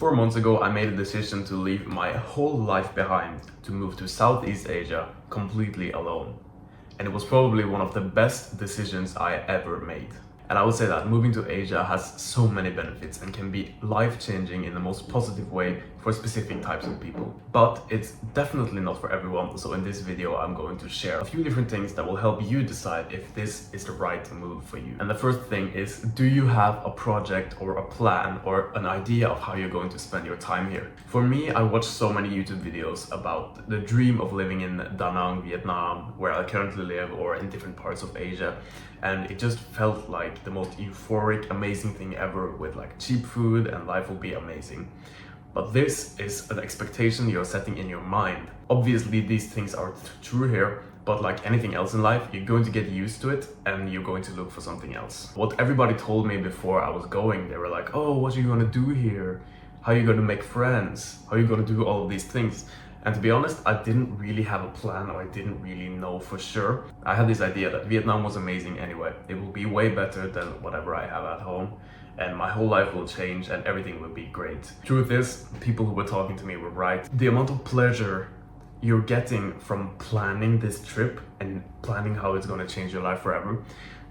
4 months ago, I made a decision to leave my whole life behind to move to Southeast Asia completely alone. And it was probably one of the best decisions I ever made. And I would say that moving to Asia has so many benefits and can be life-changing in the most positive way for specific types of people. But it's definitely not for everyone, so in this video I'm going to share a few different things that will help you decide if this is the right move for you. And the first thing is, do you have a project or a plan or an idea of how you're going to spend your time here? For me, I watched so many YouTube videos about the dream of living in Da Nang, Vietnam, where I currently live, or in different parts of Asia. And it just felt like the most euphoric, amazing thing ever, with like cheap food and life will be amazing. But this is an expectation you're setting in your mind. Obviously, these things are true here, but like anything else in life, you're going to get used to it and you're going to look for something else. What everybody told me before I was going, they were like, oh, what are you gonna do here? How are you gonna make friends? How are you gonna do all of these things? And to be honest, I didn't really have a plan, or I didn't really know for sure. I had this idea that Vietnam was amazing anyway. It will be way better than whatever I have at home, and my whole life will change and everything will be great. Truth is, people who were talking to me were right. The amount of pleasure you're getting from planning this trip and planning how it's going to change your life forever,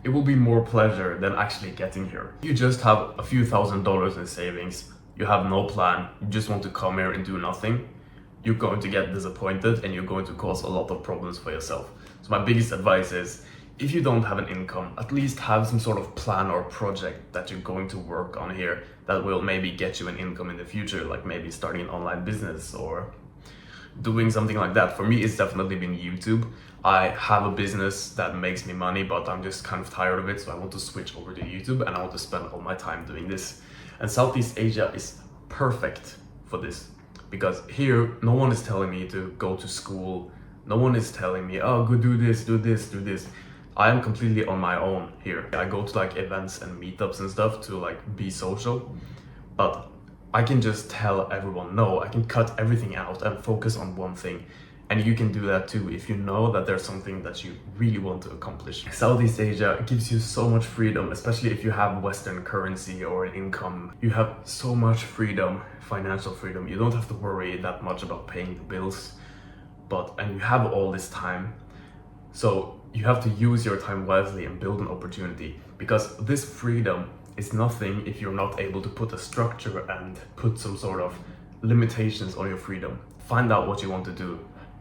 it will be more pleasure than actually getting here. You just have a few $1,000s in savings, you have no plan, you just want to come here and do nothing. You're going to get disappointed and you're going to cause a lot of problems for yourself. So my biggest advice is, if you don't have an income, at least have some sort of plan or project that you're going to work on here that will maybe get you an income in the future, like maybe starting an online business or doing something like that. For me, it's definitely been YouTube. I have a business that makes me money, but I'm just kind of tired of it, so I want to switch over to YouTube and I want to spend all my time doing this. And Southeast Asia is perfect for this. Because here, no one is telling me to go to school. No one is telling me, oh, go do this, do this, do this. I am completely on my own here. I go to like events and meetups and stuff to like be social. But I can just tell everyone no. I can cut everything out and focus on one thing. And you can do that too if you know that there's something that you really want to accomplish. Southeast Asia gives you so much freedom, especially if you have Western currency or an income. You have so much freedom, financial freedom. You don't have to worry that much about paying the bills, and you have all this time. So you have to use your time wisely and build an opportunity, because this freedom is nothing if you're not able to put a structure and put some sort of limitations on your freedom. Find out what you want to do.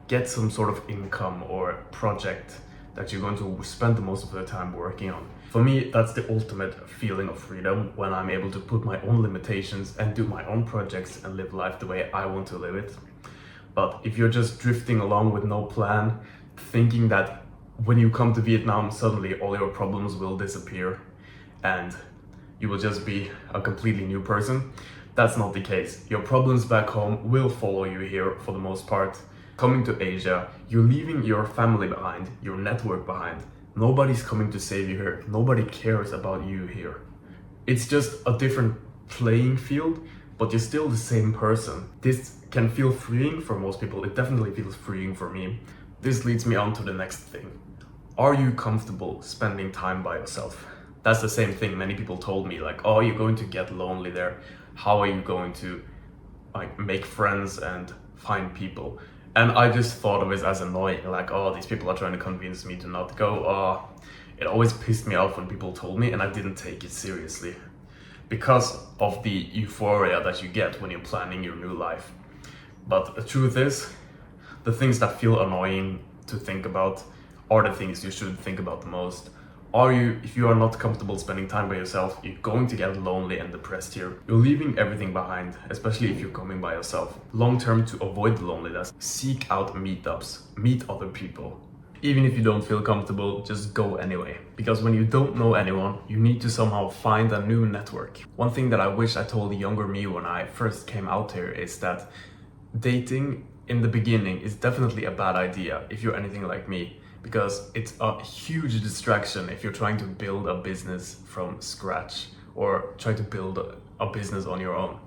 Get some sort of income or project that you're going to spend the most of the time working on. For me, that's the ultimate feeling of freedom, when I'm able to put my own limitations and do my own projects and live life the way I want to live it. But if you're just drifting along with no plan, thinking that when you come to Vietnam, suddenly all your problems will disappear and you will just be a completely new person, that's not the case. Your problems back home will follow you here for the most part. Coming to Asia, you're leaving your family behind, your network behind. Nobody's coming to save you here. Nobody cares about you here. It's just a different playing field, but you're still the same person. This can feel freeing for most people. It definitely feels freeing for me. This leads me on to the next thing. Are you comfortable spending time by yourself? That's the same thing many people told me, like, oh, you're going to get lonely there. How are you going to like make friends and find people? And I just thought of it as annoying, like, oh, these people are trying to convince me to not go. It always pissed me off when people told me, and I didn't take it seriously because of the euphoria that you get when you're planning your new life. But the truth is, the things that feel annoying to think about are the things you should think about the most. If you are not comfortable spending time by yourself, you're going to get lonely and depressed here. You're leaving everything behind, especially if you're coming by yourself. Long term, to avoid loneliness, seek out meetups, meet other people. Even if you don't feel comfortable, just go anyway. Because when you don't know anyone, you need to somehow find a new network. One thing that I wish I told the younger me when I first came out here is that dating in the beginning is definitely a bad idea if you're anything like me. Because it's a huge distraction if you're trying to build a business from scratch or try to build a business on your own.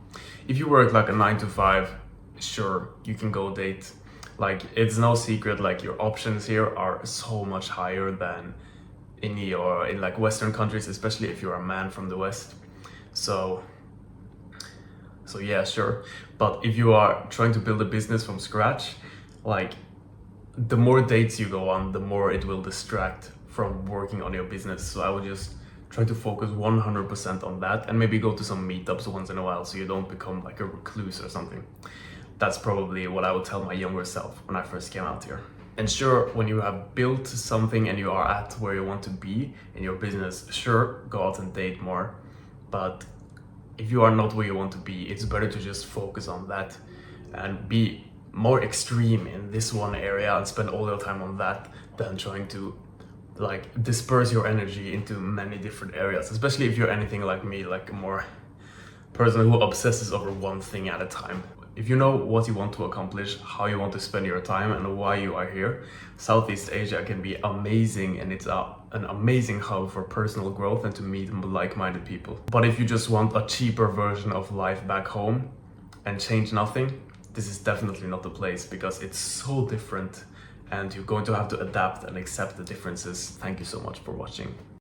If you work like a 9 to 5, sure, you can go date. Like, it's no secret, like your options here are so much higher than in like Western countries, especially if you're a man from the West. So So yeah, sure. But if you are trying to build a business from scratch, like the more dates you go on, the more it will distract from working on your business. So I would just try to focus 100% on that, and maybe go to some meetups once in a while so you don't become like a recluse or something. That's probably what I would tell my younger self when I first came out here. And sure, when you have built something and you are at where you want to be in your business, sure, go out and date more. But if you are not where you want to be, it's better to just focus on that and be more extreme in this one area and spend all your time on that than trying to like disperse your energy into many different areas, especially if you're anything like me, like a more person who obsesses over one thing at a time. If you know what you want to accomplish, how you want to spend your time, and why you are here, Southeast Asia can be amazing, and it's an amazing hub for personal growth and to meet like-minded people. But if you just want a cheaper version of life back home and change nothing, this is definitely not the place, because it's so different and you're going to have to adapt and accept the differences. Thank you so much for watching.